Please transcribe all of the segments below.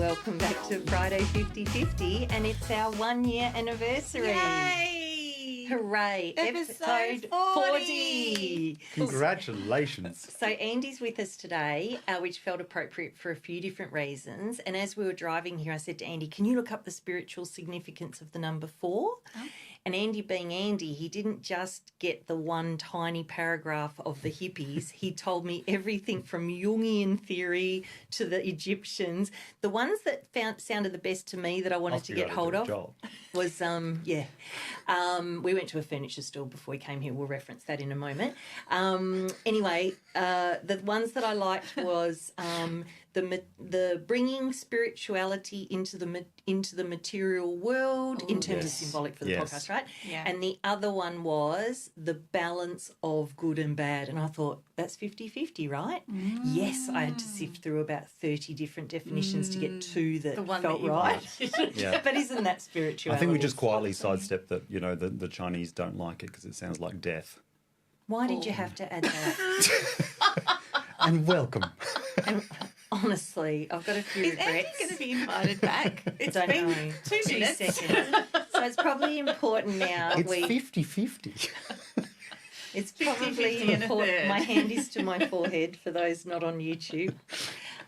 welcome back to Friday 50/50, and it's our 1 year anniversary. Yay! Hooray! Episode 40. Congratulations. So Andy's with us today, which felt appropriate for a few different reasons. And as we were driving here, I said to Andy, can you look up the spiritual significance of the number 4? Oh. And Andy being Andy, he didn't just get the one tiny paragraph of the hippies. He told me everything from Jungian theory to the Egyptians. The ones that sounded the best to me that I wanted to get hold of was, we went to a furniture store before we came here. We'll reference that in a moment. Anyway, the ones that I liked was the bringing spirituality into the material world in terms of symbolic for the podcast, right? Yeah. And the other one was the balance of good and bad. And I thought, that's 50/50, right? Mm. Yes, I had to sift through about 30 different definitions to get two that felt right. Yeah. But isn't that spirituality? I think we just quietly sidestepped that, the Chinese don't like it because it sounds like death. Why did you have to add that? And welcome. And honestly, I've got a few regrets. Is Andy going to be invited back? It's Don't been know. 2 minutes. Seconds. So it's probably important now. It's 50/50. It's 50, probably 50 and a important. third. My hand is to my forehead for those not on YouTube.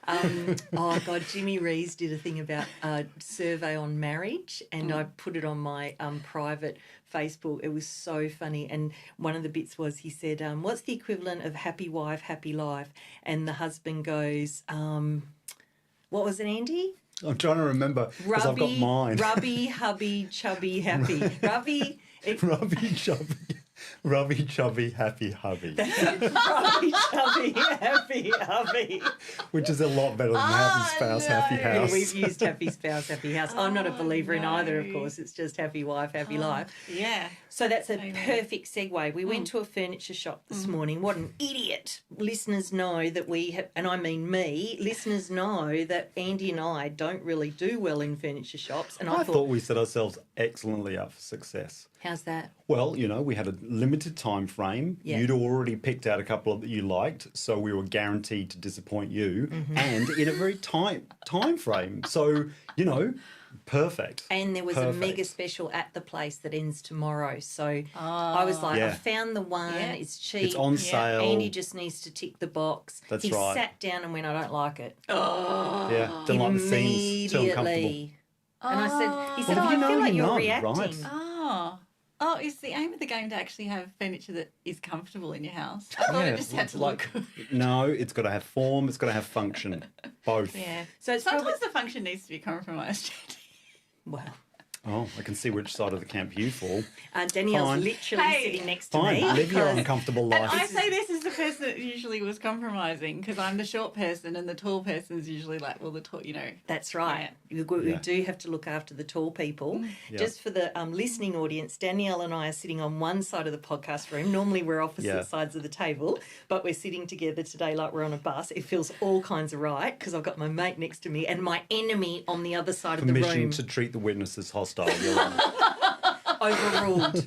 Oh, God, Jimmy Rees did a thing about a survey on marriage, and I put it on my private Facebook. It was so funny. And one of the bits was he said, what's the equivalent of happy wife, happy life? And the husband goes, what was it, Andy? I'm trying to remember because I've got mine. Rubby, hubby, chubby, happy. Rubby, Rubby, chubby, happy hubby. Rubby, chubby, happy hubby. Which is a lot better than happy spouse, happy house. Yeah, we've used happy spouse, happy house. I'm not a believer in either, of course. It's just happy wife, happy life. Yeah. So that's a perfect segue. We went to a furniture shop this morning. What an idiot. Listeners know that we have, and I mean me, listeners know that Andy and I don't really do well in furniture shops. And I thought we set ourselves excellently up for success. How's that? Well, we had a limited time frame. Yeah. You'd already picked out a couple that you liked, so we were guaranteed to disappoint you, and in a very tight time frame. So, perfect. And there was a mega special at the place that ends tomorrow. So I was like, I found the one. Yeah. It's cheap. It's on sale. Andy just needs to tick the box. That's he right. Sat down and went, I don't like it. Oh. Yeah, don't like the scenes. Too uncomfortable. And I said, he said, well, I feel like you're none, reacting. Right? Oh, is the aim of the game to actually have furniture that is comfortable in your house? I thought it just had to look good. No, it's got to have form, it's got to have function. Both. Yeah. So it's sometimes the function needs to be compromised. Well. Oh, I can see which side of the camp you fall. Danielle's literally sitting next to me. Live your uncomfortable life. And I say this is the person that usually was compromising because I'm the short person and the tall person's usually like, well, the tall, That's right. Yeah. We do have to look after the tall people. Yeah. Just for the listening audience, Danielle and I are sitting on one side of the podcast room. Normally we're opposite sides of the table, but we're sitting together today like we're on a bus. It feels all kinds of right because I've got my mate next to me and my enemy on the other side of the room. Permission to treat the witnesses hostile. Overruled.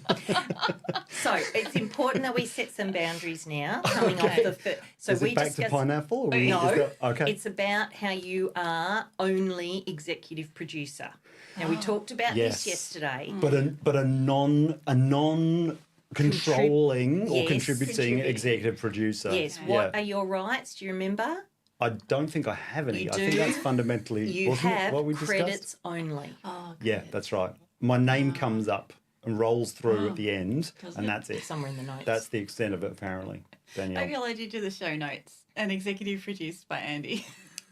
So it's important that we set some boundaries now. Coming off the so is it back to pineapple? No, it's about how you are only executive producer. Now we talked about this yesterday, but a non controlling or contributing executive producer. Yes. What are your rights? Do you remember? I don't think I have any. I think that's fundamentally what we discussed. Credits only. Oh, yeah, that's right. My name comes up and rolls through at the end, and that's it. Somewhere in the notes. That's the extent of it, apparently. Danielle. Maybe I'll add you to the show notes. And executive produced by Andy.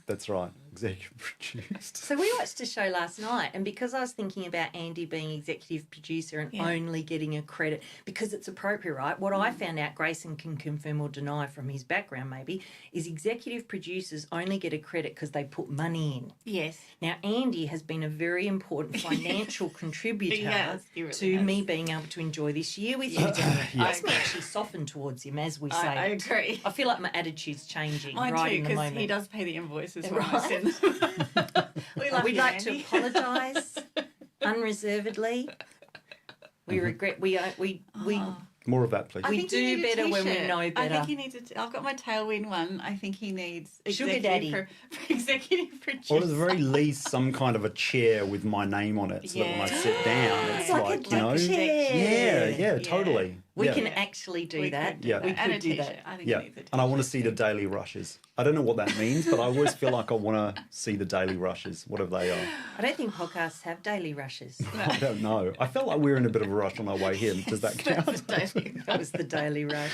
That's right, executive produced. So we watched a show last night, and because I was thinking about Andy being executive producer and only getting a credit, because it's appropriate, right? What I found out, Grayson can confirm or deny from his background maybe, is executive producers only get a credit because they put money in. Yes. Now, Andy has been a very important financial contributor to me being able to enjoy this year with you, Daniel. Yes. I actually softened towards him, as we say. I agree. I feel like my attitude's changing Mine right too, in the moment. he does pay the invoices when I send them. We'd like to apologise unreservedly. We regret we More of that, please. I We think you do need a better when we t-shirt. know I better. think he needs I've got my tailwind one. I think he needs Sugar executive daddy. for executive producer. Or at the very least, some kind of a chair with my name on it, so that when I Yeah. sit down, it's It's like like, a you know, chair. yeah, totally. We yeah. can actually do We that. could do Yeah. that. We And could a do t-shirt. that. I think Yeah, he needs a t-shirt. and I want to see the daily rushes. I don't know what that means, but I always feel like I want to see the daily rushes, whatever they are. I don't think podcasts have daily rushes. I don't know. I felt like we were in a bit of a rush on our way here. Does that count? That was the daily rush.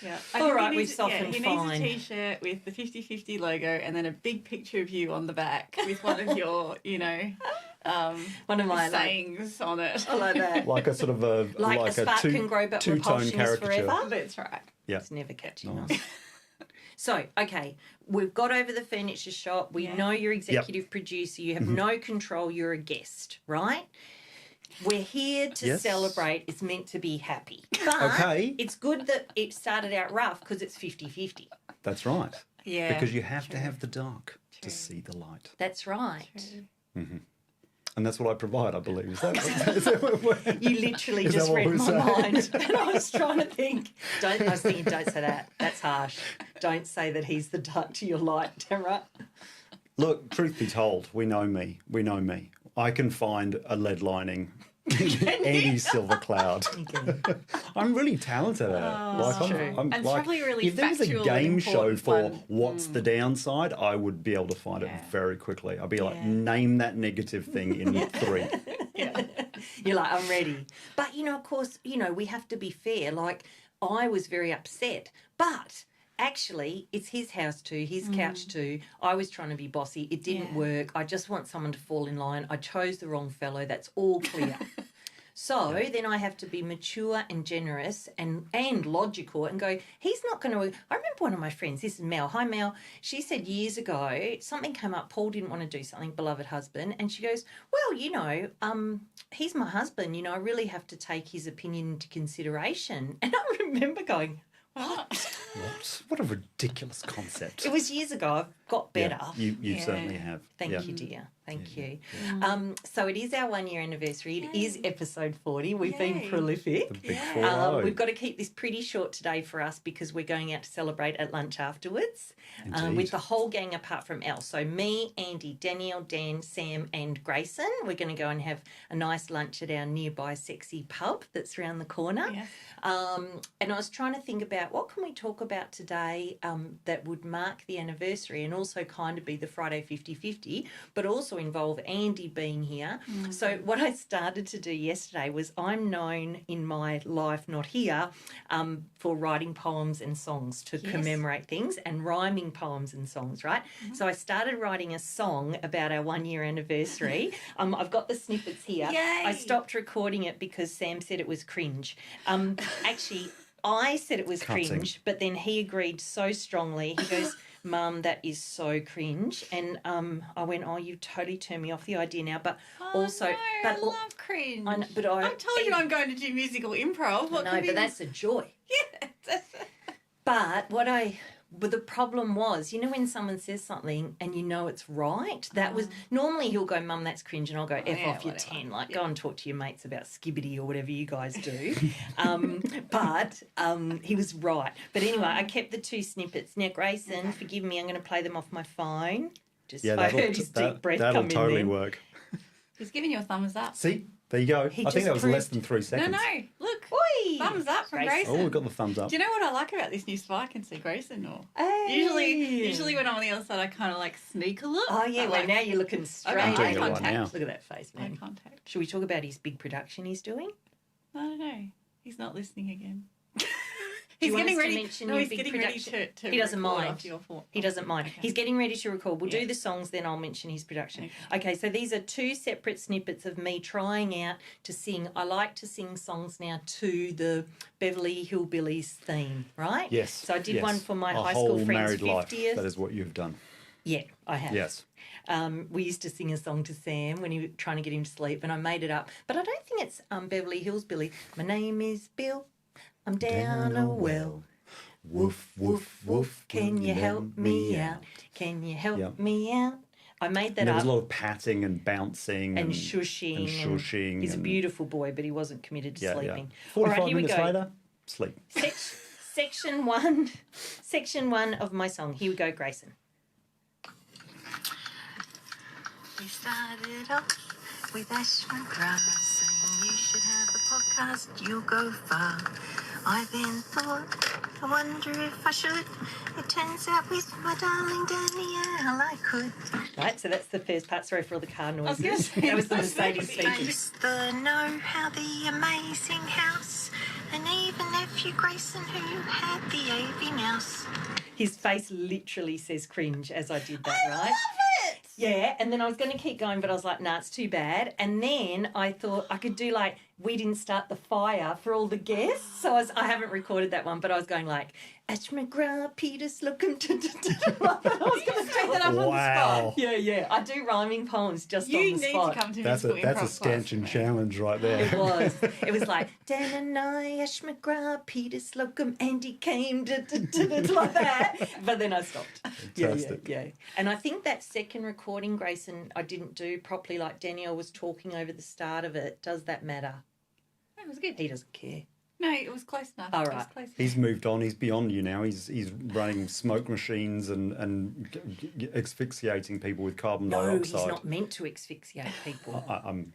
Yeah. All think right, he we've needs- softened he fine. needs a t-shirt with the 50/50 logo and then a big picture of you on the back with one of your, One of my sayings on it. I like that. Like a sort of a Like a spark can grow, but two-tone repulsion is caricature. forever. That's right. Yeah. It's never catching Nice. on. So, okay, we've got over the furniture shop. We Yeah. know you're executive producer. You have Mm-hmm. no control. You're a guest, right? We're here to Yes. celebrate. It's meant to be happy. But Okay. it's good that it started out rough because it's 50-50. That's right. Yeah. Because you have to True. have the dark to True. see the light. That's right. True. And that's what I provide, I believe. Is that what we're... You literally Is just that what read we're my saying? mind. And I was trying to think. I was thinking, don't say that. That's harsh. Don't say that he's the dark to your light, Tara. Look, truth be told, we know me. We know me. I can find a lead lining in any silver cloud. I'm really talented at it. that's true. And it's probably really if there was a factual and game show important for one. what's the downside, I would be able to find it Yeah. very quickly. I'd be like, Yeah. name that negative thing in 3. Yeah. You're like, I'm ready. But, of course, we have to be fair. Like, I was very upset. But actually, it's his house too, his couch too. I was trying to be bossy. It didn't Yeah. work. I just want someone to fall in line. I chose the wrong fellow. That's all clear. So then I have to be mature and generous and logical and go, he's not going to... I remember one of my friends, this is Mel. Hi, Mel. She said years ago, something came up, Paul didn't want to do something, beloved husband, and she goes, well, he's my husband, I really have to take his opinion into consideration. And I remember going, what? What a ridiculous concept. It was years ago. I've got better. Yeah, you Yeah. certainly have. Thank Yeah. you, dear. Thank you. Mm. So it is our 1 year anniversary. It is episode 40. We've been Yay. prolific. The big Yeah. 4-0. We've got to keep this pretty short today for us because we're going out to celebrate at lunch afterwards Indeed. with the whole gang apart from Elle. So me, Andy, Danielle, Dan, Sam and Grayson. We're going to go and have a nice lunch at our nearby sexy pub that's around the corner. Yes. And I was trying to think about what can we talk about today that would mark the anniversary and also kind of be the Friday 50-50, but also involve Andy being here. So what I started to do yesterday was I'm known in my life, not here, for writing poems and songs to commemorate things and rhyming poems and songs, right? So I started writing a song about our 1 year anniversary. I've got the snippets here. Yay. I stopped recording it because Sam said it was cringe. Actually, I said it was Cutting. cringe, but then he agreed so strongly. He goes, Mum, that is so cringe. And I went, oh, you've totally turned me off the idea now. But also, no, but I love cringe. I know, but I told you I'm going to do musical improv. What no, could be but that's a joy. But but the problem was, when someone says something and it's right, that was, normally he'll go, Mum, that's cringe, and I'll go, F yeah, off, you're whatever. 10, like, go and talk to your mates about skibbity or whatever you guys do. But he was right. But anyway, I kept the 2 snippets. Now, Grayson, forgive me, I'm going to play them off my phone. Just Yeah, I heard his deep breath that'll come totally in then. work. He's giving you a thumbs up. See? There you go. He I think just that was less proved- than 3 No, seconds. no. Look. Oi! Thumbs up from Grayson. Oh, we've got the thumbs up. Do you know what I like about this new so I can see Grayson or Hey. usually when I'm on the other side I kind of like sneak a look. Oh, yeah, I well, like now you're looking straight I'm doing at it right contact. now. Look at that face, eye man. contact. Should we talk about his big production he's doing? I don't know. He's not listening again. Do you He's want getting us to ready. mention No, your he's big getting ready production? to He doesn't record mind. off your phone. He doesn't mind. Okay. He's getting ready to record. We'll Yeah. do the songs, then I'll mention his production. Okay, so these are 2 separate snippets of me trying out to sing. I like to sing songs now to the Beverly Hillbillies theme, right? Yes. So I did yes. one for my A high whole school friend's married life. 50th. That is what you've done. Yeah, I have. Yes. We used to sing a song to Sam when he was trying to get him to sleep, and I made it up. But I don't think it's Beverly Hills Billy. My name is Bill. I'm down a well. Woof, woof, woof. Can you help me out? Can you help Yep. me out? I made that And there was up. a lot of patting and bouncing And shushing. And shushing. He's a beautiful boy, but he wasn't committed to sleeping. 45 here we minutes go. later, sleep. Section one of my song. Here we go, Grayson. We started off with Ash McGrath saying you should have a podcast, you'll go far. I then thought, I wonder if I should. It turns out with my darling Danielle I could. Right, so that's the first part. Sorry for all the car was gonna noises. say, That was the that's Mercedes maybe- I speakers. used to know how the amazing house, and even nephew Grayson who had the AV mouse. His face literally says cringe as I did that, I right? love it. Yeah, and then I was going to keep going, but I was like, nah, it's too bad. And then I thought I could do like, we didn't start the fire for all the guests. So I haven't recorded that one, but I was going like, Ash McGrath, Peter Slocum. I was going to Straight that up on the Wow. spot. Yeah. I do rhyming poems just You on the need spot. to come to That's musical a improv stanchion class. challenge right there. It was like, Dan and I, Ash McGrath, Peter Slocum, Andy came, like that. But then I stopped. Fantastic. Yeah. And I think that second recording, Grayson, I didn't do properly, like Danielle was talking over the start of it. Does that matter? It was good. He doesn't care. No, it was close enough. All It was right. close enough. He's moved on. He's beyond you now. He's running smoke machines and asphyxiating people with carbon No, dioxide. he's not meant to asphyxiate people.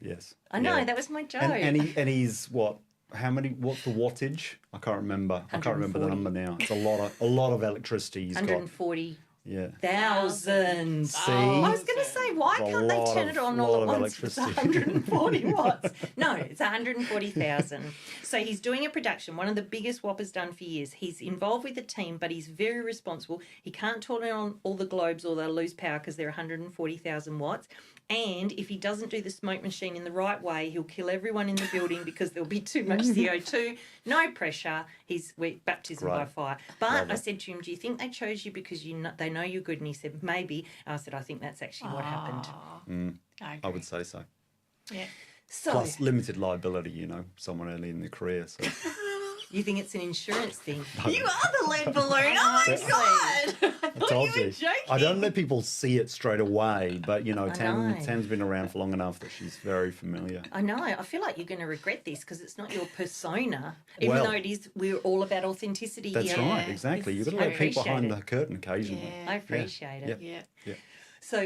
Yes. I know, Yeah. that was my joke. And he's what? How many? What's the wattage? I can't remember. I can't remember the 140. number now. It's a lot of electricity he's got. 140,000. Yeah. See? Oh, I was going to say, why It's a can't they lot turn of- it on lot all of at once? It's electricity. 140 watts. No, it's 140,000. So he's doing a production, one of the biggest Whoppers done for years. He's involved with the team, but he's very responsible. He can't turn on all the globes or they'll lose power because they're 140,000 watts. And if he doesn't do the smoke machine in the right way, he'll kill everyone in the building because there'll be too much CO2. No pressure. Baptism by Great. fire. But Love I it. said to him, do you think they chose you because they know you're good? And he said, maybe. I said, I think that's actually what happened. I would say so. Yeah. So Plus limited liability, someone early in their career. So you think it's an insurance thing? You are the lead balloon. Oh my Honestly. God. I I thought told you were you. joking. I don't let people see it straight away, but know. Tam's been around for long enough that she's very familiar. I know. I feel like you're going to regret this because it's not your persona, even Well- though it is. We're all about authenticity That's here. right, exactly. You've got to let people appreciate behind it. the curtain occasionally. Yeah. I appreciate it. Yeah. Yeah. So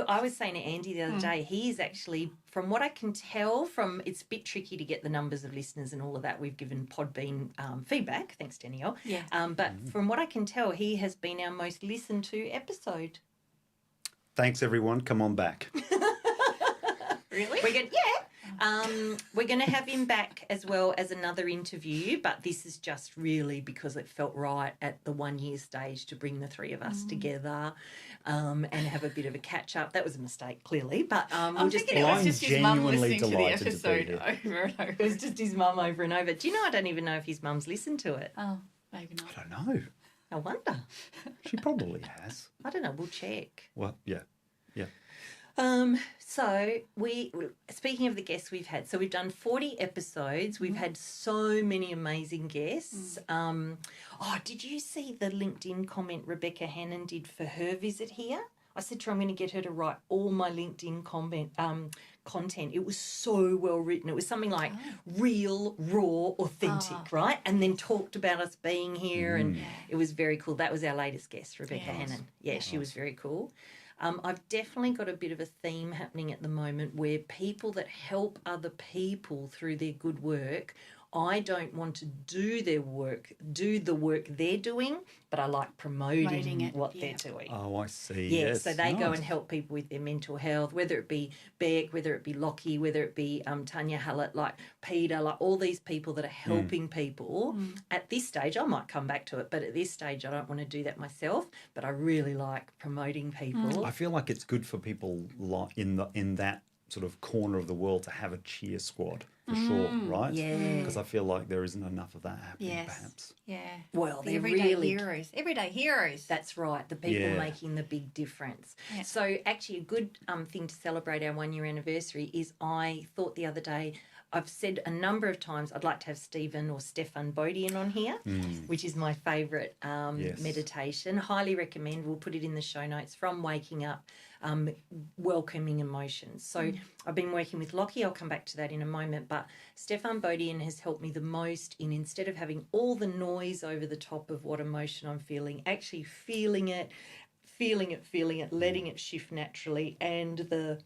I was saying to Andy the other day, he is actually, from what I can tell, it's a bit tricky to get the numbers of listeners and all of that. We've given Podbean feedback, thanks Danielle. Yeah. But from what I can tell, he has been our most listened to episode. Thanks, everyone. Come on back. Really? We're going to have him back as well as another interview, but this is just really because it felt right at the 1 year stage to bring the three of us together and have a bit of a catch up. That was a mistake, clearly, but we'll I'm just thinking get it I'm was just his mum genuinely listening to the delighted to be episode here. over and over. It was just his mum over and over. Do you know, I don't even know if his mum's listened to it. Oh, maybe not. I don't know. I wonder. She probably has. I don't know. We'll check. Well, yeah. So speaking of the guests we've had, so we've done 40 episodes. We've had so many amazing guests. Did you see the LinkedIn comment Rebecca Hannon did for her visit here? I said to her, I'm going to get her to write all my LinkedIn content. It was so well written. It was something like real, raw, authentic, right? And then talked about us being here, and it was very cool. That was our latest guest, Rebecca Hannon. Yeah, she was very cool. I've definitely got a bit of a theme happening at the moment where people that help other people through their good work, I don't want to do the work they're doing, but I like promoting it, what yeah. they're doing. Oh, I see. Yeah, Yes. so they go nice. and help people with their mental health, whether it be Beck, whether it be Lockie, whether it be Tanya Hallett, like Peter, like all these people that are helping people. At this stage, I might come back to it, but at this stage, I don't want to do that myself. But I really like promoting people. I feel like it's good for people in that sort of corner of the world to have a cheer squad for sure, right? Yeah. Because I feel like there isn't enough of that happening, Yes. perhaps. Yeah. Well, The they're everyday really heroes. Everyday heroes. That's right, the people Yeah. making the big difference. Yeah. So actually a good thing to celebrate our 1 year anniversary is I thought the other day I've said a number of times I'd like to have Stephen or Stefan Bodian on here, which is my favourite meditation. Highly recommend. We'll put it in the show notes. From Waking Up, welcoming emotions. So I've been working with Lockie. I'll come back to that in a moment. But Stefan Bodian has helped me the most in, instead of having all the noise over the top of what emotion I'm feeling, actually feeling it, letting it shift naturally, and the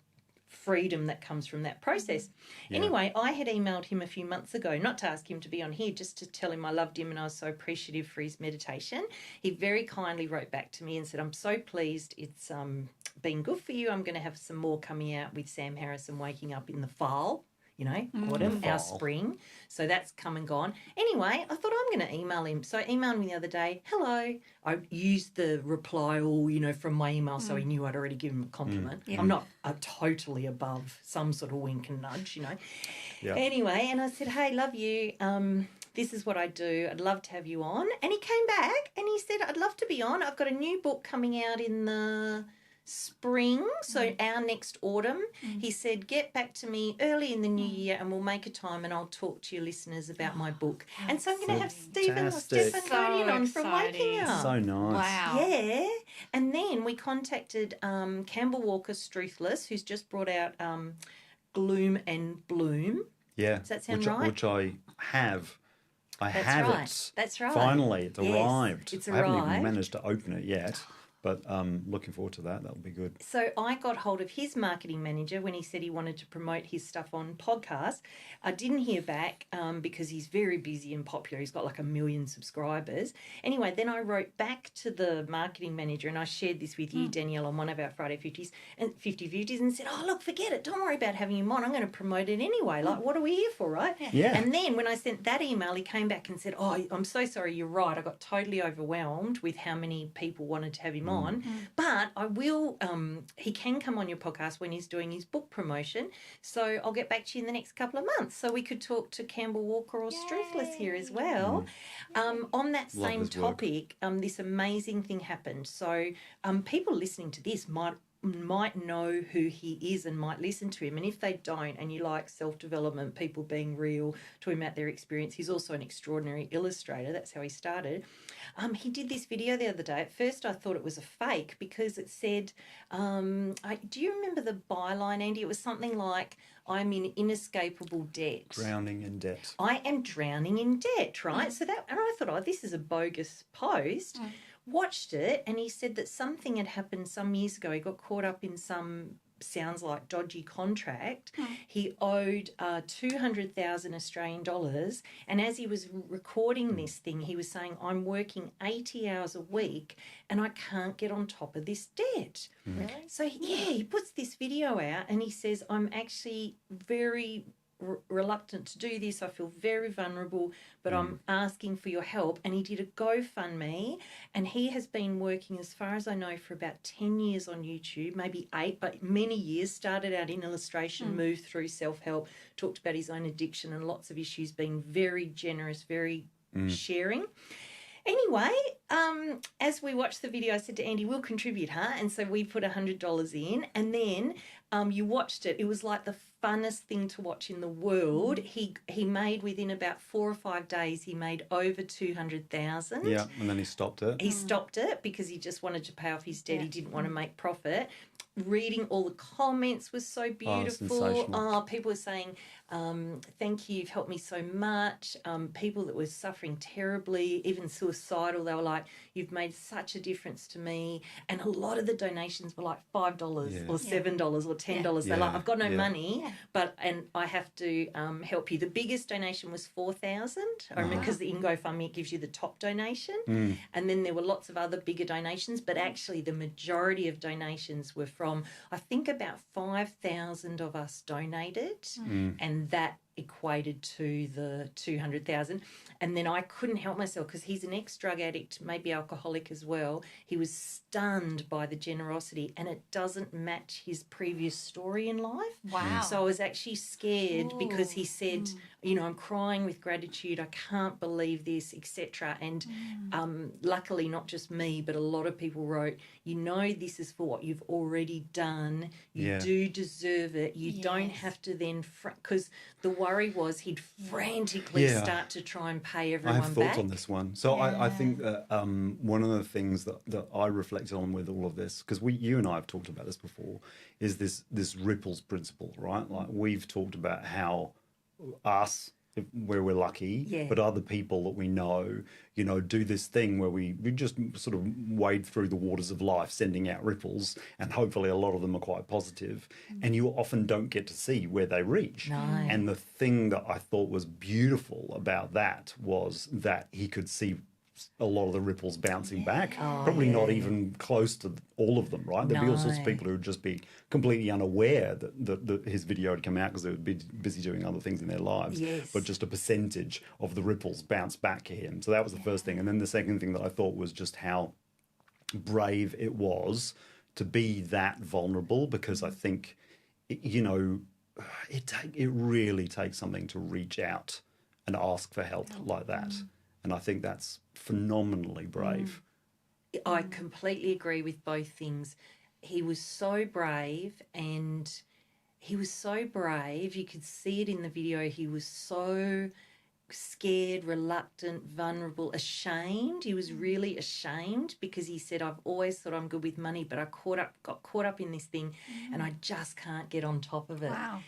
freedom that comes from that process. Anyway, I had emailed him a few months ago, not to ask him to be on here, just to tell him I loved him and I was so appreciative for his meditation. He very kindly wrote back to me and said, I'm so pleased it's been good for you. I'm going to have some more coming out with Sam Harris and Waking Up in the fall. Autumn, our spring. So that's come and gone. Anyway, I thought I'm going to email him. So I emailed him the other day, hello. I used the reply all, from my email, so he knew I'd already given him a compliment. I'm not totally above some sort of wink and nudge, Yeah. Anyway, and I said, hey, love you. This is what I do. I'd love to have you on. And he came back and he said, I'd love to be on. I've got a new book coming out in the spring, so our next autumn. He said, get back to me early in the new year and we'll make a time and I'll talk to your listeners about my book. And so I'm going to have Stephen or Fantastic. Stefan Bodian on from Waking Up. So nice. Wow. Yeah. And then we contacted Campbell Walker Struthless, who's just brought out Gloom and Bloom. Yeah. Does that sound which, right? Which I have. I That's have right. it. That's right. Finally, it's Yes, arrived. it's I haven't arrived. even managed to open it yet, but looking forward to that. That'll be good. So I got hold of his marketing manager when he said he wanted to promote his stuff on podcasts. I didn't hear back because he's very busy and popular. He's got like 1 million subscribers. Anyway, then I wrote back to the marketing manager and I shared this with you, Danielle, on one of our Friday 50s and 50-50s and said, oh, look, forget it. Don't worry about having him on. I'm going to promote it anyway. Like, what are we here for, right? Yeah. And then when I sent that email, he came back and said, oh, I'm so sorry, you're right. I got totally overwhelmed with how many people wanted to have him on. But I will, he can come on your podcast when he's doing his book promotion. So I'll get back to you in the next couple of months. So we could talk to Campbell Walker or Struthless here as well. On that Love same his work. topic, this amazing thing happened. So people listening to this might know who he is and might listen to him. And if they don't, and you like self-development, people being real, talking about their experience, he's also an extraordinary illustrator. That's how he started. He did this video the other day. At first I thought it was a fake because it said, do you remember the byline, Andy? It was something like, I'm in inescapable debt. Drowning in debt. I am drowning in debt, right? So that, and I thought, oh, this is a bogus post. Watched it, and he said that something had happened some years ago. He got caught up in some, sounds like, dodgy contract. He owed 200,000 Australian dollars, and as he was recording this thing, he was saying, I'm working 80 hours a week and I can't get on top of this debt. Really? So, he puts this video out and he says, I'm actually very reluctant to do this. I feel very vulnerable, but I'm asking for your help. And he did a GoFundMe, and he has been working, as far as I know, for about 10 years on YouTube, maybe 8, but many years. Started out in illustration, moved through self-help, talked about his own addiction and lots of issues, being very generous, very sharing. Anyway, as we watched the video, I said to Andy, we'll contribute, huh? And so we put $100 in, and then you watched it. It was like the funnest thing to watch in the world. He made, within about 4 or 5 days, he made over 200,000. Yeah, and then he stopped it. He stopped it because he just wanted to pay off his debt. He didn't want to make profit. Reading all the comments was so beautiful. sensational. People were saying, thank you, you've helped me so much. People that were suffering terribly, even suicidal, they were like, you've made such a difference to me. And a lot of the donations were like $5 or $7 or $10. They're like, I've got no money, and I have to help you. The biggest donation was $4,000. I remember, because the GoFundMe, it gives you the top donation. And then there were lots of other bigger donations, but actually the majority of donations were from, I think, about 5,000 of us donated, and that equated to the 200,000. And then I couldn't help myself, because he's an ex-drug addict, maybe alcoholic as well. He was stunned by the generosity, and it doesn't match his previous story in life. Wow. So I was actually scared because he said, I'm crying with gratitude, I can't believe this, etc. And luckily, not just me, but a lot of people wrote, this is for what you've already done. You do deserve it. You don't have to then, because the worry was he'd frantically Yeah. start to try and pay I everyone have thoughts back. on this one. So I think that one of the things that I reflected on with all of this, because you and I have talked about this before, is this ripples principle, right? Like we've talked about how where we're lucky, Yeah. but other people that we know, do this thing where we just sort of wade through the waters of life, sending out ripples, and hopefully a lot of them are quite positive, and you often don't get to see where they reach. No. And the thing that I thought was beautiful about that was that he could see a lot of the ripples bouncing back. Probably not even close to all of them, right? There'd be all sorts of No. people who would just be completely unaware that his video had come out because they would be busy doing other things in their lives. Yes. But just a percentage of the ripples bounced back to him. So that was the first thing. And then the second thing that I thought was just how brave it was to be that vulnerable, because I think, it really takes something to reach out and ask for help like that. And I think that's phenomenally brave. I completely agree with both things. He was so brave, and he was so brave. You could see it in the video. He was so scared, reluctant, vulnerable, ashamed. He was really ashamed because he said, I've always thought I'm good with money, but I got caught up in this thing and I just can't get on top of it. Wow.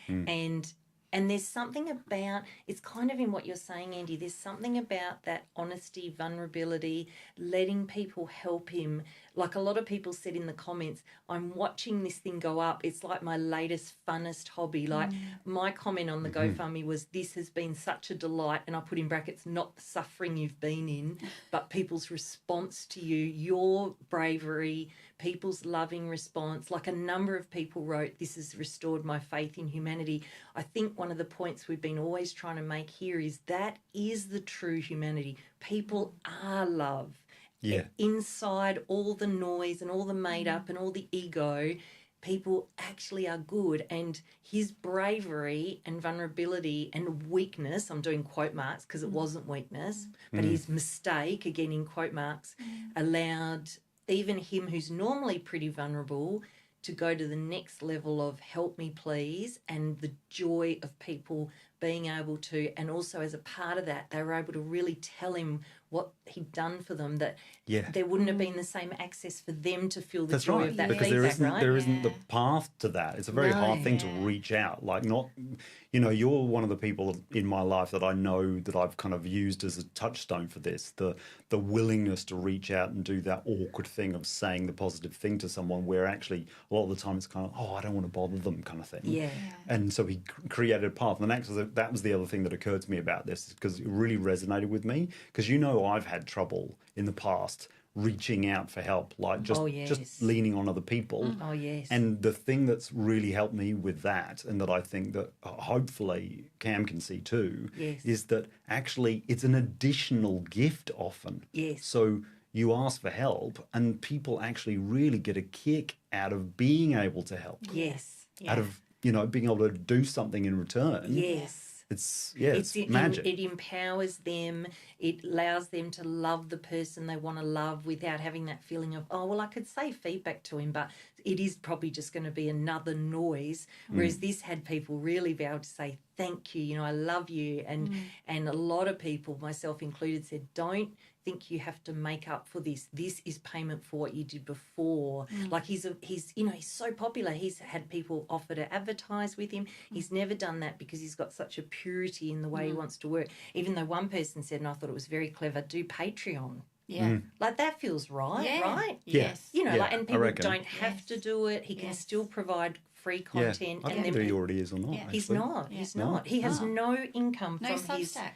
And there's something about, it's kind of in what you're saying, Andy, there's something about that honesty, vulnerability, letting people help him. Like a lot of people said in the comments, I'm watching this thing go up. It's like my latest, funnest hobby. Like my comment on the GoFundMe was, this has been such a delight. And I put in brackets, not the suffering you've been in, but people's response to you, your bravery, people's loving response. Like a number of people wrote, this has restored my faith in humanity. I think one of the points we've been always trying to make here is that is the true humanity. People are love. Yeah. Inside all the noise and all the made up and all the ego, people actually are good. And his bravery and vulnerability and weakness, I'm doing quote marks because it wasn't weakness, but his mistake, again in quote marks, allowed even him who's normally pretty vulnerable to go to the next level of help me please, and the joy of people being able to, and also as a part of that, they were able to really tell him what he'd done for them, that there wouldn't have been the same access for them to feel the That's joy right, of that because feedback, there isn't the path to that. It's a very hard thing to reach out. Like you're one of the people in my life that I know that I've kind of used as a touchstone for this, the willingness to reach out and do that awkward thing of saying the positive thing to someone, where actually a lot of the time it's kind of, I don't want to bother them kind of thing. Yeah. And so he created a path. And actually that was the other thing that occurred to me about this, because it really resonated with me, because I've had trouble in the past reaching out for help, like just leaning on other people. Oh, yes. And the thing that's really helped me with that, and that I think that hopefully Cam can see too, is that actually it's an additional gift often. Yes. So you ask for help and people actually really get a kick out of being able to help. Yes. Out of, being able to do something in return. Yes. It's magic. It empowers them. It allows them to love the person they want to love without having that feeling of, I could say feedback to him, but it is probably just going to be another noise. Whereas this had people really be able to say, thank you, I love you. And a lot of people, myself included, said, don't think you have to make up for this. This is payment for what you did before. Like he's so popular. He's had people offer to advertise with him. He's never done that because he's got such a purity in the way he wants to work. Even though one person said, and I thought it was very clever, do Patreon. Yeah. Like that feels right, right? Yes. And people don't have to do it. He can still provide free content. I don't and know then if he already is or not. Yeah. He's actually. not. He's not. He has no income No from his. Substack.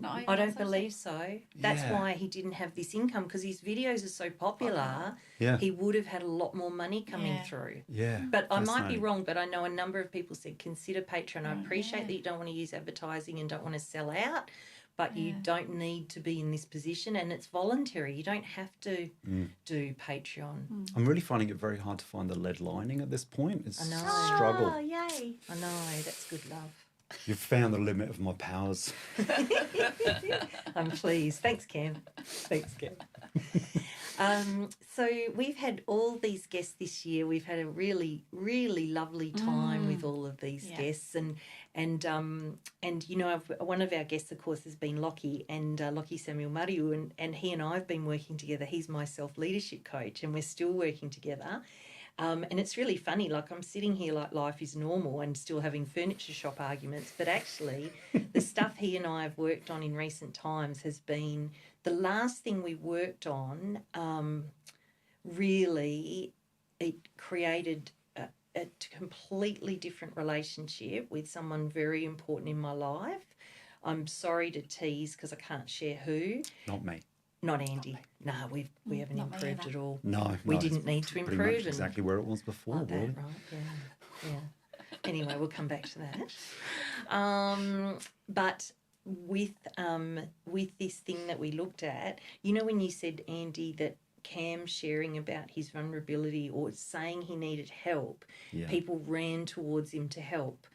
I don't believe so. That's why he didn't have this income, because his videos are so popular. Yeah. He would have had a lot more money coming through. Yeah. But I might be wrong, but I know a number of people said consider Patreon. I appreciate that you don't want to use advertising and don't want to sell out, but you don't need to be in this position, and it's voluntary. You don't have to do Patreon. I'm really finding it very hard to find the lead lining at this point. It's I know. a struggle. Oh, yay. I know, that's good love. You've found the limit of my powers. I'm pleased. Thanks, Cam. Thanks, Cam. So we've had all these guests this year. We've had a really, really lovely time with all of these guests, and you know, one of our guests, of course, has been Lockie Lockie Samuel Mariu, and he and I have been working together. He's my self-leadership coach, and we're still working together. And it's really funny, like I'm sitting here like life is normal and still having furniture shop arguments, but actually the stuff he and I have worked on in recent times has been the last thing we worked on. Really, it created a completely different relationship with someone very important in my life. I'm sorry to tease because I can't share who. Not me. Not Andy. No, we haven't Not me improved either. at all. No, We didn't need to pretty improve. much exactly where it was before, Like that, really. right? Yeah. Anyway, we'll come back to that. But with this thing that we looked at, you know, when you said, Andy, that Cam sharing about his vulnerability or saying he needed help, people ran towards him to help.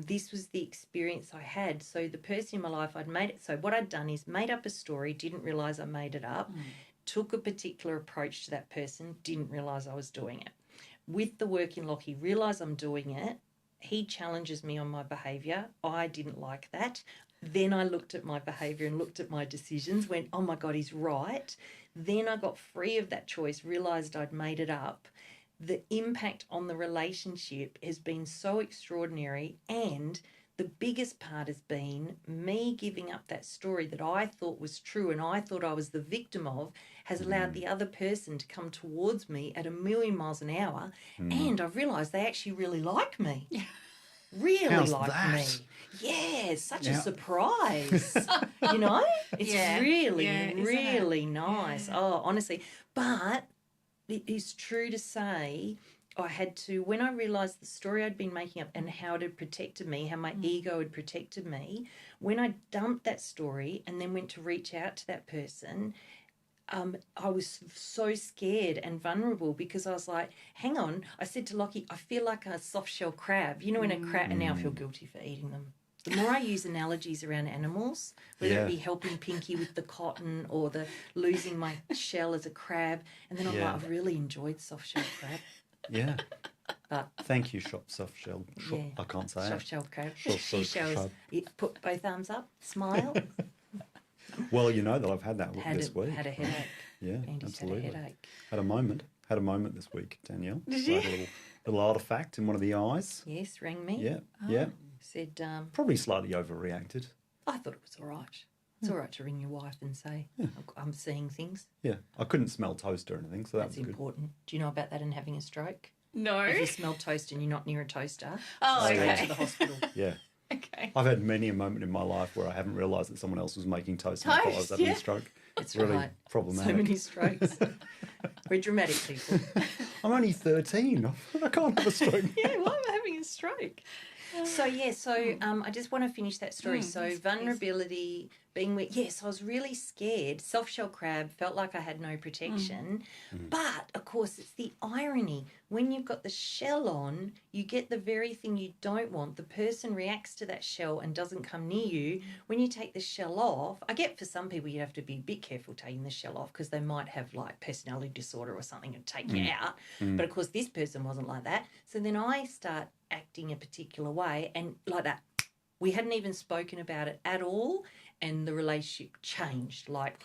This was the experience I had. So the person in my life, I'd made it. So what I'd done is made up a story, didn't realise I made it up, took a particular approach to that person, didn't realise I was doing it. With the work in Lockie, realise I'm doing it. He challenges me on my behaviour. I didn't like that. Then I looked at my behaviour and looked at my decisions, went, oh my God, he's right. Then I got free of that choice, realised I'd made it up. The impact on the relationship has been so extraordinary, and the biggest part has been me giving up that story that I thought was true and I thought I was the victim of, has allowed the other person to come towards me at 1,000,000 miles an hour, and I've realised they actually really like me. Really How's like that? me. Yeah, such a surprise. You know? It's really nice. Yeah. Oh, honestly. But it is true to say I had to, when I realised the story I'd been making up and how it had protected me, how my ego had protected me, when I dumped that story and then went to reach out to that person, I was so scared and vulnerable because I was like, hang on. I said to Lockie, I feel like a soft shell crab. You know, when a crab, and now I feel guilty for eating them. The more I use analogies around animals, whether it be helping Pinky with the cotton or the losing my shell as a crab, and then I'm like, I've really enjoyed soft shell crab. Yeah. But Thank you, soft shell. I can't say soft it. shell crab. Soft shell crab. Put both arms up, smile. Well, you know that I've had that this week. Had a headache. Yeah, Andy's absolutely. had a headache. Had a moment this week, Danielle. Did So I you? had a little artifact in one of the eyes. Yes, rang me. Yeah, yeah. Said, Probably slightly overreacted. I thought it was all right. It's all right to ring your wife and say, I'm seeing things. Yeah, I couldn't smell toast or anything, so That's that was good. important. Do you know about that and having a stroke? No. If you smell toast and you're not near a toaster, Oh, straight okay. to the hospital. Yeah. Okay. I've had many a moment in my life where I haven't realised that someone else was making toast and I thought I was Toast, having yeah. a stroke. That's really right. problematic. So many strokes. We're dramatic people. I'm only 13. I can't have a stroke. Yeah, why am I having a stroke? So I just want to finish that story. So yes, vulnerability, being weak. Yes, I was really scared. Soft shell crab, felt like I had no protection. But of course, it's the irony. When you've got the shell on, you get the very thing you don't want. The person reacts to that shell and doesn't come near you. When you take the shell off, I get for some people you have to be a bit careful taking the shell off because they might have like personality disorder or something and take you out. But of course, this person wasn't like that. So then I start acting a particular way, and like that, we hadn't even spoken about it at all, and the relationship changed. Like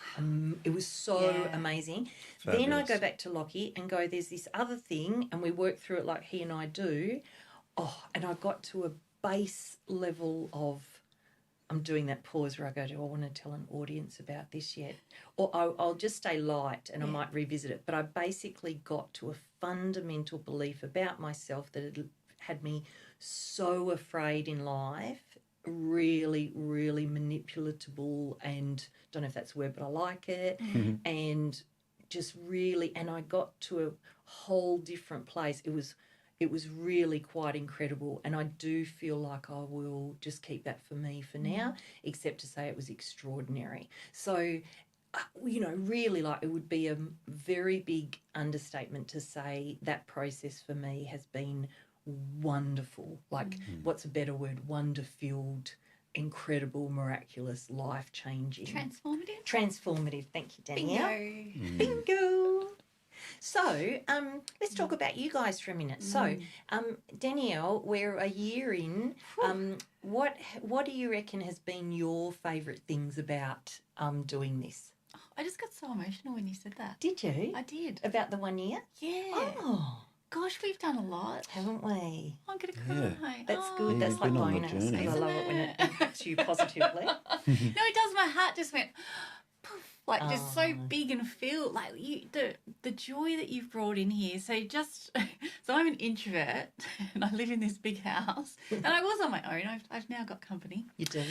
it was so amazing. Fabulous. Then I go back to Lockie and go, there's this other thing, and we work through it like he and I do. Oh, and I got to a base level of, I'm doing that pause where I go, do I want to tell an audience about this yet? Or I'll just stay light and I might revisit it. But I basically got to a fundamental belief about myself that it had me so afraid in life, really, really manipulatable, and don't know if that's a word, but I like it, and just really, and I got to a whole different place. It was really quite incredible, and I do feel like I will just keep that for me for now, except to say it was extraordinary. So, you know, really, like, it would be a very big understatement to say that process for me has been wonderful. Like, what's a better word? Wonder-filled, incredible, miraculous, life-changing. Transformative? Transformative. Thank you, Danielle. Bingo. Bingo. So let's talk about you guys for a minute. So, Danielle, we're a year in. What do you reckon has been your favourite things about doing this? I just got so emotional when you said that. Did you? I did. About the 1 year? Yeah. Oh, Gosh, we've done a lot. haven't we? I'm going to Yeah. cry. That's Oh. good. Yeah, That's you've like been on the bonus. journey. 'Cause I love it when it impacts you positively. No, it does. My heart just went poof, like just so Oh. big and filled. Like the joy that you've brought in here. So so I'm an introvert and I live in this big house. And I was on my own. I've now got company. You do?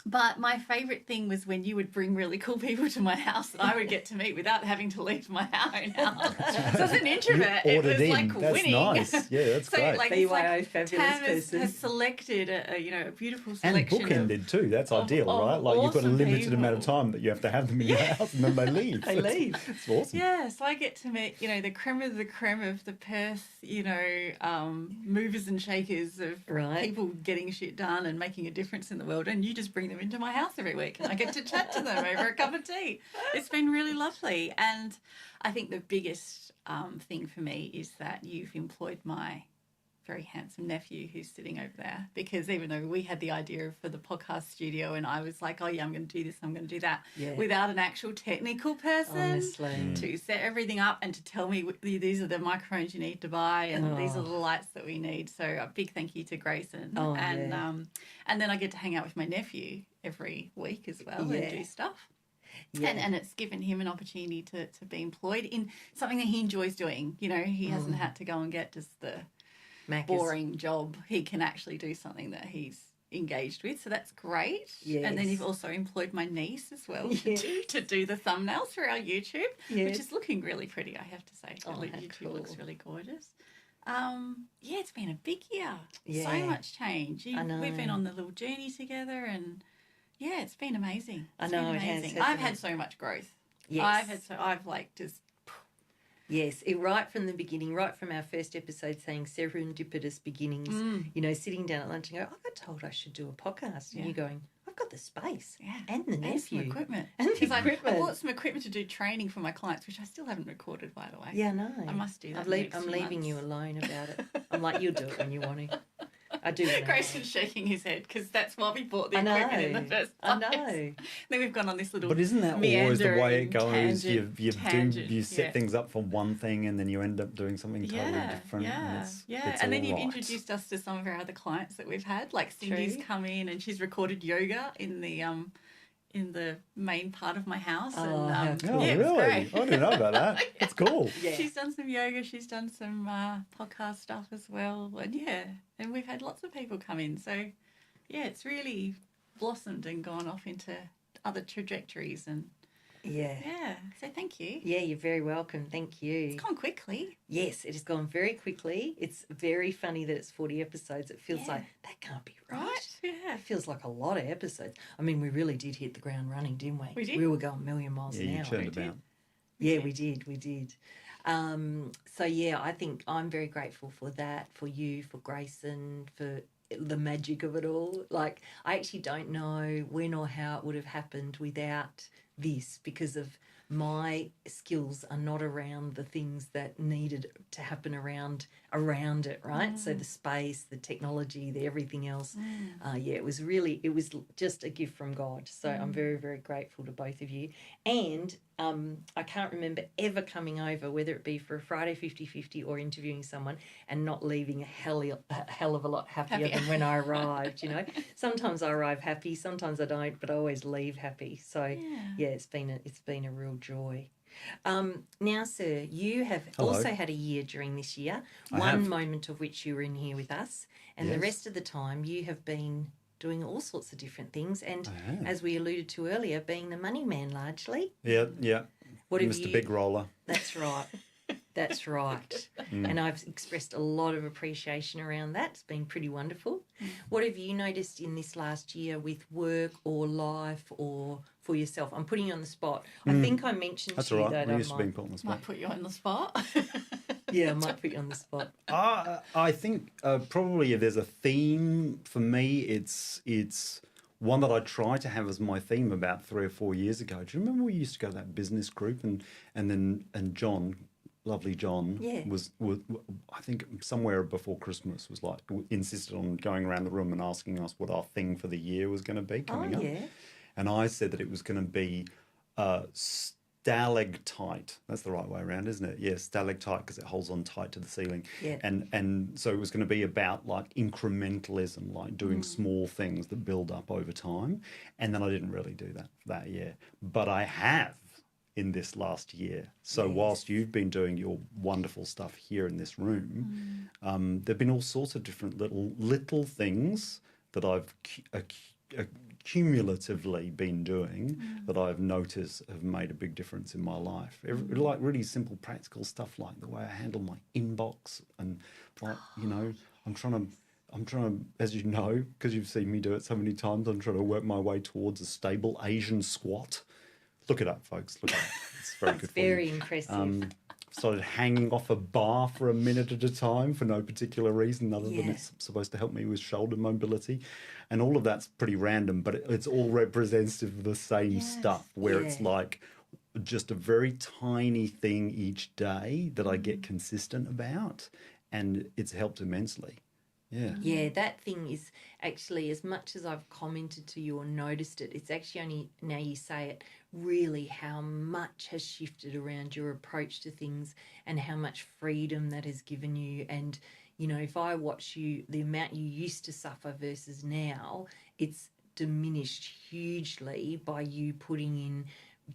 But my favourite thing was when you would bring really cool people to my house that I would get to meet without having to leave my own house. So as an introvert, it was like That's winning. nice. Yeah, that's So great. like, BYO it's like fabulous Tam person. has selected a beautiful and selection bookended too. That's ideal, of right? Like you've got a awesome limited amount of people. time that you have to have them in your house, and then they leave. They leave. It's awesome. Yeah, so I get to meet, the creme of the Perth, movers and shakers of Right. people getting shit done and making a difference in the world. And you just bring them into my house every week and I get to chat to them over a cup of tea. It's been really lovely. And I think the biggest thing for me is that you've employed my very handsome nephew who's sitting over there, because even though we had the idea for the podcast studio and I was like, oh yeah, I'm going to do this, I'm going to do that, Yeah. without an actual technical person Honestly. to set everything up and to tell me these are the microphones you need to buy and these are the lights that we need. So a big thank you to Grayson. Oh, and yeah. And then I get to hang out with my nephew every week as well Yeah. and do stuff. Yeah. And it's given him an opportunity to be employed in something that he enjoys doing. He hasn't had to go and get just the Mac is- boring job. He can actually do something that he's engaged with, so that's great. And then Yes. you've also employed my niece as well Yes. to do the thumbnails for our YouTube, Yes. which is looking really pretty, I have to say. Oh, The how YouTube looks cool. really gorgeous. It's been a big year. Yeah. So much change. I know. We've been on the little journey together, and it's been amazing. I It's know, been it has, amazing. hasn't I've had it? so much growth. Yes. I've like just Yes, right from the beginning, right from our first episode saying serendipitous beginnings, sitting down at lunch and go, I got told I should do a podcast. And Yeah. you're going, I've got the space Yeah. and the and some nephew. equipment. And the 'Cause I equipment. bought some equipment to do training for my clients, which I still haven't recorded, by the way. Yeah, no. I must do that. I'm leaving you alone about it. I'm like, you'll do it when you want to. I do. Grayson's shaking his head because that's why we bought the I know. equipment in the first place. I know. Then we've gone on this little. But isn't that always the way it goes? Tangent, You set things up for one thing and then you end up doing something totally different. And it's And then all you've right. introduced us to some of our other clients that we've had. Like Cindy's True. come in and she's recorded yoga in the main part of my house. Oh, and, how cool. Oh, yeah, it was really? I great. didn't know about that. That's cool. Yeah. She's done some yoga. She's done some podcast stuff as well. And we've had lots of people come in. So, it's really blossomed and gone off into other trajectories. And so thank you. Yeah, you're very welcome. Thank you. It's gone quickly. Yes, it has gone very quickly. It's very funny that it's 40 episodes. It feels like that can't be right. Yeah. It feels like a lot of episodes. I mean, we really did hit the ground running, didn't we? We did. We were going a million miles Yeah, an you hour. turned about. Yeah, we did. I think I'm very grateful for that, for you, for Grayson, for the magic of it all. Like, I actually don't know when or how it would have happened without this, because of my skills are not around the things that needed to happen around it, right? So the space, the technology, the everything else. It was just a gift from God. So I'm very, very grateful to both of you. And I can't remember ever coming over, whether it be for a Friday 50-50 or interviewing someone, and not leaving a hell of a lot happier than when I arrived, Sometimes I arrive happy, sometimes I don't, but I always leave happy. So it's been a real joy. Now, sir, you have also had a year during this year, one moment of which you were in here with us, and the rest of the time you have been doing all sorts of different things, and as we alluded to earlier, being the money man largely. Yeah. What have Mr. you- Big Roller. That's right. That's right. And I've expressed a lot of appreciation around that. It's been pretty wonderful. What have you noticed in this last year with work or life or for yourself? I'm putting you on the spot. I think I mentioned That's to you all right. that We're I used to being might. put on the spot. Might put you on the spot. Yeah, I might put you on the spot. I think probably if there's a theme for me, it's one that I tried to have as my theme about 3 or 4 years ago. Do you remember we used to go to that business group and John, lovely John, Yeah. was I think somewhere before Christmas was like insisted on going around the room and asking us what our thing for the year was going to be coming up. yeah. And I said that it was going to be stalactite. That's the right way around, isn't it? Yeah, stalactite, because it holds on tight to the ceiling. Yeah. And so it was going to be about like incrementalism, like doing small things that build up over time. And then I didn't really do that year. But I have in this last year. So whilst you've been doing your wonderful stuff here in this room, there've been all sorts of different little things that I've cumulatively been doing that I've noticed have made a big difference in my life. Like really simple practical stuff, like the way I handle my inbox, and like, you know, I'm trying to, as you know, because you've seen me do it so many times, I'm trying to work my way towards a stable Asian squat. Look it up, folks. Look it up. It's very good for you. Very impressive. Started hanging off a bar for a minute at a time for no particular reason other than Yeah. it's supposed to help me with shoulder mobility. And all of that's pretty random, but it's all representative of the same stuff, where it's Yeah. like just a very tiny thing each day that I get consistent about, and it's helped immensely. Yeah. Yeah, that thing is actually, as much as I've commented to you or noticed it, it's actually only now you say it, really how much has shifted around your approach to things and how much freedom that has given you. And, you know, if I watch you, the amount you used to suffer versus now, it's diminished hugely by you putting in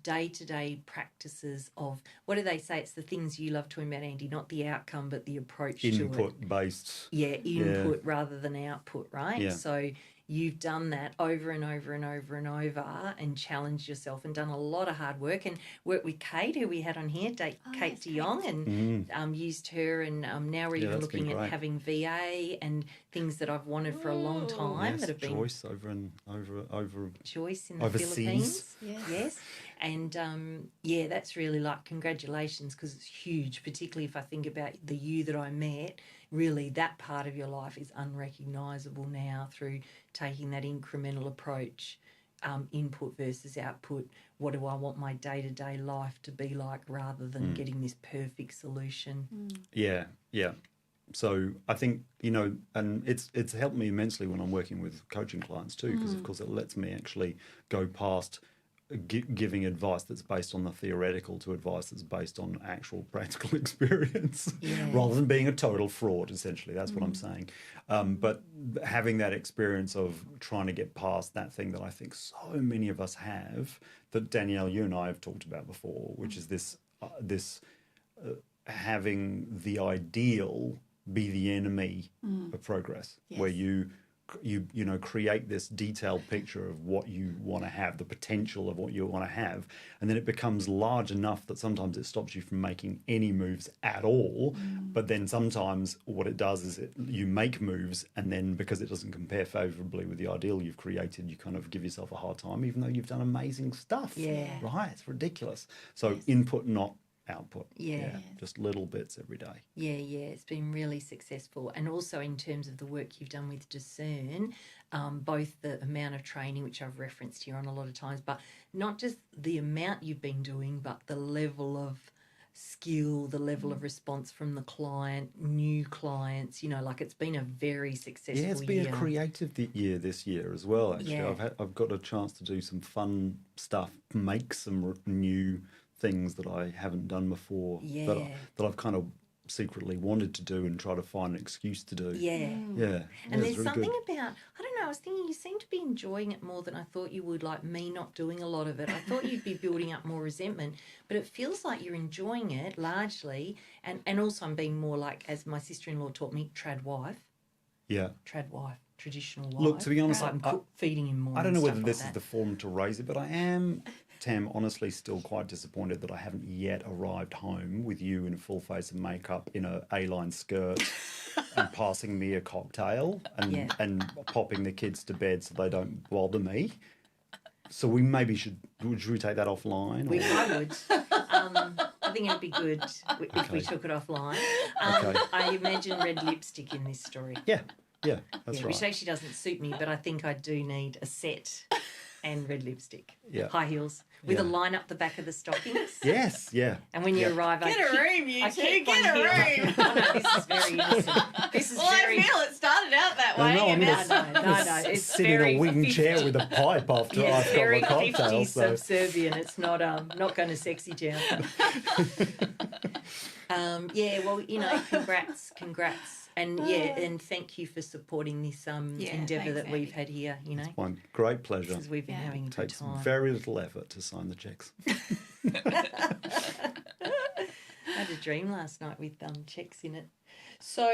day-to-day practices of, what do they say? It's the things you love talking about, Andy, not the outcome, but the approach to it. Input-based. Yeah, input rather than output, right? Yeah. So you've done that over and over and over and over and challenged yourself and done a lot of hard work and worked with Kate, who we had on here, Kate yes, de Jong, and used her. And now we're even that's been looking at great. having VA and things that I've wanted for a long time Yes, that have been Joyce over Joyce in the overseas. Philippines. Yes. Yes. And yeah, that's really like congratulations, because it's huge, particularly if I think about the you that I met. Really, that part of your life is unrecognisable now through taking that incremental approach, input versus output. What do I want my day-to-day life to be like, rather than getting this perfect solution? Yeah. So I think, you know, and it's helped me immensely when I'm working with coaching clients too, because of course it lets me actually go past giving advice that's based on the theoretical to advice that's based on actual practical experience, rather than being a total fraud, essentially. That's what I'm saying. But having that experience of trying to get past that thing that I think so many of us have, that Danielle, you and I have talked about before, which is this having the ideal be the enemy of progress, where you know, create this detailed picture of what you want to have, the potential of what you want to have, and then it becomes large enough that sometimes it stops you from making any moves at all. But then sometimes what it does is you make moves, and then because it doesn't compare favourably with the ideal you've created, you kind of give yourself a hard time, even though you've done amazing stuff. Yeah. Right? It's ridiculous. So input, not output. Yeah. Just little bits every day. Yeah, it's been really successful. And also in terms of the work you've done with Discern, both the amount of training, which I've referenced here on a lot of times, but not just the amount you've been doing, but the level of skill, the level of response from the client, new clients, you know, like it's been a very successful year. Yeah, it's been a creative year this year as well, actually. Yeah. I've got a chance to do some fun stuff, make some new things that I haven't done before, that I've kind of secretly wanted to do and try to find an excuse to do. Yeah. And there's really something good. about, I don't know, I was thinking you seem to be enjoying it more than I thought you would, like me not doing a lot of it. I thought you'd be building up more resentment, but it feels like you're enjoying it largely. And also I'm being more like, as my sister-in-law taught me, trad wife, traditional wife. Look, to be honest, like I'm feeding him more. I don't know and whether stuff this like is that. the form to raise it, but I am, Tam, honestly still quite disappointed that I haven't yet arrived home with you in a full face of makeup in a A-line skirt and passing me a cocktail and popping the kids to bed so they don't bother me. So we maybe should we take that offline? I would. I think it'd be good if we took it offline. Okay. I imagine red lipstick in this story. Yeah. Yeah, that's Yeah, right. which actually doesn't suit me, but I think I do need a set and red lipstick, Yeah. high heels with a Yeah. line up the back of the stockings. Yes, yeah. And when you Yeah. arrive, I Get a kick- room, you I two. kick Get one a heel. room. Oh, no, this is very innocent. This is Well, very. I feel it started out that I way. know, I'm and gonna now- No, it's sit very in a wing 50. chair with a pipe after Yeah, it's I've got very my 50s cocktail. So. subservient. It's not going to sexy jam. Yeah, well, congrats. And and thank you for supporting this endeavour thanks, that we've Andy. had here, One great pleasure. because we've been having a good Takes time. very little effort to sign the checks. I had a dream last night with checks in it. So,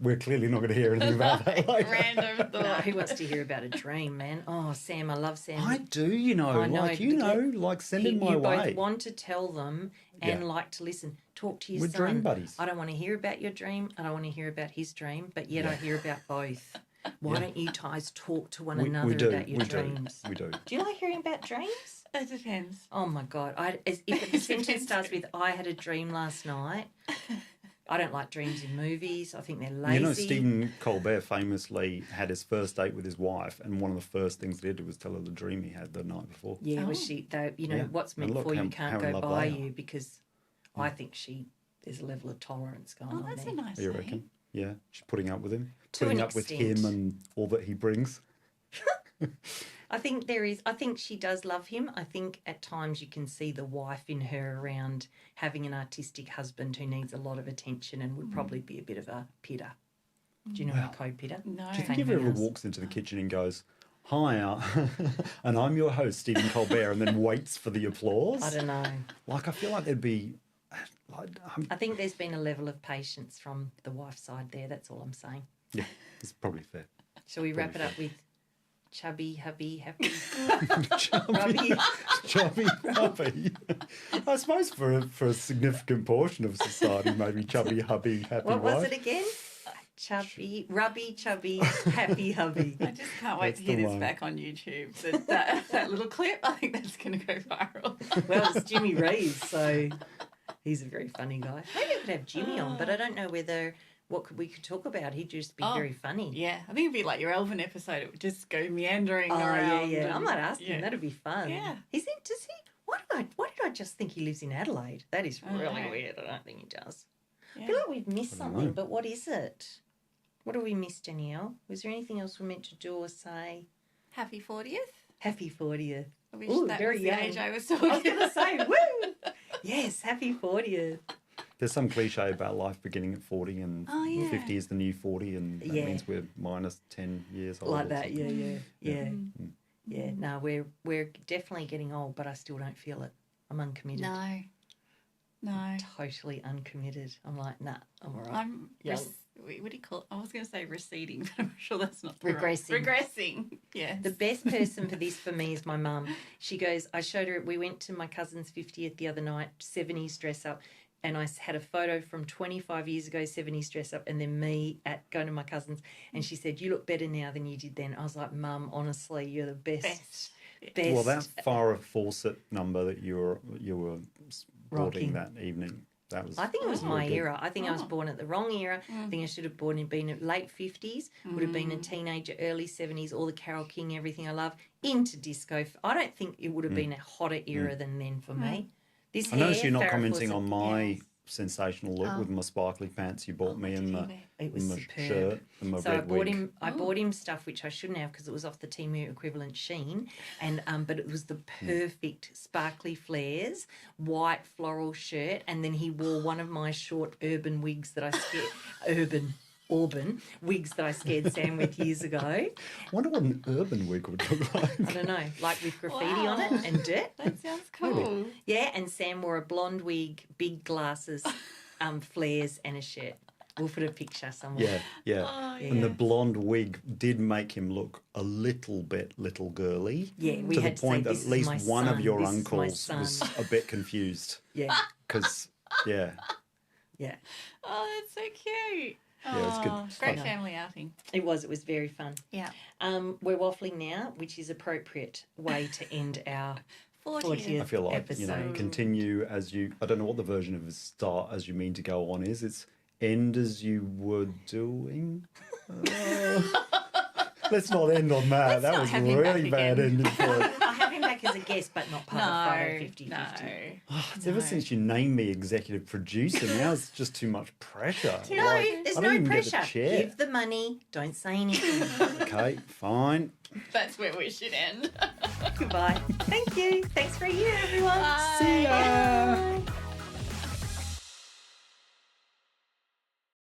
We're clearly not going to hear anything about that later. Random no, thought. who wants to hear about a dream, man? Oh, Sam, I love Sam. I do, you know, I know, like, you but know, like send it my you way. both want to tell them and Yeah. like to listen. Talk to your We're son. dream buddies. I don't want to hear about your dream. I don't want to hear about his dream, but yet I hear about both. Why don't you guys talk to one another we do, about your we dreams? do, we do. Do you like hearing about dreams? It depends. Oh my God. If the sentence starts with, I had a dream last night, I don't like dreams in movies. I think they're lazy. You know, Stephen Colbert famously had his first date with his wife, and one of the first things he did was tell her the dream he had the night before. Yeah, was she, though, Yeah. what's meant And look for you how can't in go love by they are. you, because I think there's a level of tolerance going Oh, on that's there. a nice You thing. reckon? Yeah, she's putting up with him, To putting an up with extent. him and all that he brings. I think she does love him. I think at times you can see the wife in her around having an artistic husband who needs a lot of attention and would probably be a bit of a pitter. Do you know a co-pitter? No. Do you think he ever walks into the kitchen and goes, "Hi, and I'm your host, Stephen Colbert," and then waits for the applause? I don't know. Like, I feel like there'd be. I think there's been a level of patience from the wife's side there. That's all I'm saying. Yeah, it's probably fair. Shall we wrap it up with chubby, hubby, happy? Chubby, chubby, hubby. I suppose for a significant portion of society, maybe chubby, hubby, happy What was wife. it again? Chubby, rubby, chubby, happy hubby. I just can't wait That's to hear the this one. back on YouTube. That little clip, I think that's going to go viral. Well, it's Jimmy Reeves, so he's a very funny guy. Maybe I could have Jimmy on, but I don't know we could talk about. He'd just be very funny. Yeah, I think it'd be like your Elvin episode. It would just go meandering Oh, around. yeah. I and- might ask him. That'd be fun. Yeah. Does he? Why did I just think he lives in Adelaide? That is I really know. weird. I don't think he does. I Yeah. feel like we've missed I don't something, know. but what is it? What have we missed, Danielle? Was there anything else we're meant to do or say? Happy 40th. Happy 40th. I wish Ooh, that very was the young. age I was I was talking going to say, woo! Yes, happy 40th. There's some cliche about life beginning at 40 and Oh, yeah. 50 is the new 40, and that Yeah. means we're minus 10 years old. Like or that, something. yeah. Yeah, no, we're definitely getting old, but I still don't feel it. I'm uncommitted. No. Totally uncommitted. I'm like, nah, I'm all right. I'm, Yeah. what do you call it? I was going to say receding, but I'm sure that's not the Regressing. Right. Regressing, yes. The best person for this for me is my mum. She goes, I showed her, we went to my cousin's 50th the other night, 70s dress up, and I had a photo from 25 years ago, 70s dress up, and then me going to my cousin's, and she said, you look better now than you did then. I was like, Mum, honestly, you're the best. Well, that Farrah Fawcett number that you were Rocking. sporting that evening, that was. I think it was very my good. era. I think I was born at the wrong era. I think I should have been in late 50s, would have been a teenager, early 70s, all the Carole King, everything I love, into disco. I don't think it would have been a hotter era than then for me. This I noticed hair, you're not Farrah commenting Fawcett, on my sensational look with my sparkly pants you bought me and my, It was and my superb. shirt and my So red wig. I bought him stuff which I shouldn't have because it was off the Temu equivalent Sheen, and but it was the perfect sparkly flares, white floral shirt, and then he wore one of my short urban wigs that I scared Auburn wigs that I scared Sam with years ago. I wonder what an urban wig would look like. I don't know, like with graffiti on it and dirt. That sounds cool. Yeah, and Sam wore a blonde wig, big glasses, flares, and a shirt. We'll put a picture somewhere. Yeah. Oh, And the yes. blonde wig did make him look a little girly. Yeah, we to the had to say, point that "This at is least my one son, of your this is my uncles son." was a bit confused. Yeah, Because, yeah. yeah. Oh, that's so cute. Yeah, it's good. Oh, It's great fun. family outing. It was very fun. Yeah. We're waffling now, which is appropriate way to end our 40th. I feel like, episode. continue as you, I don't know what the version of start as you mean to go on is. It's end as you were doing. Let's not end on that. That not was have him back really bad again. ending for it. I have him back as a guest, but not part of Friday 50 no. It's ever since you named me executive producer, now it's just some much pressure. No, there's I don't no even get the pressure. chair. Give the money. Don't say anything. Okay, fine. That's where we should end. Goodbye. Thank you. Thanks for a year, everyone. Bye. See ya. Bye.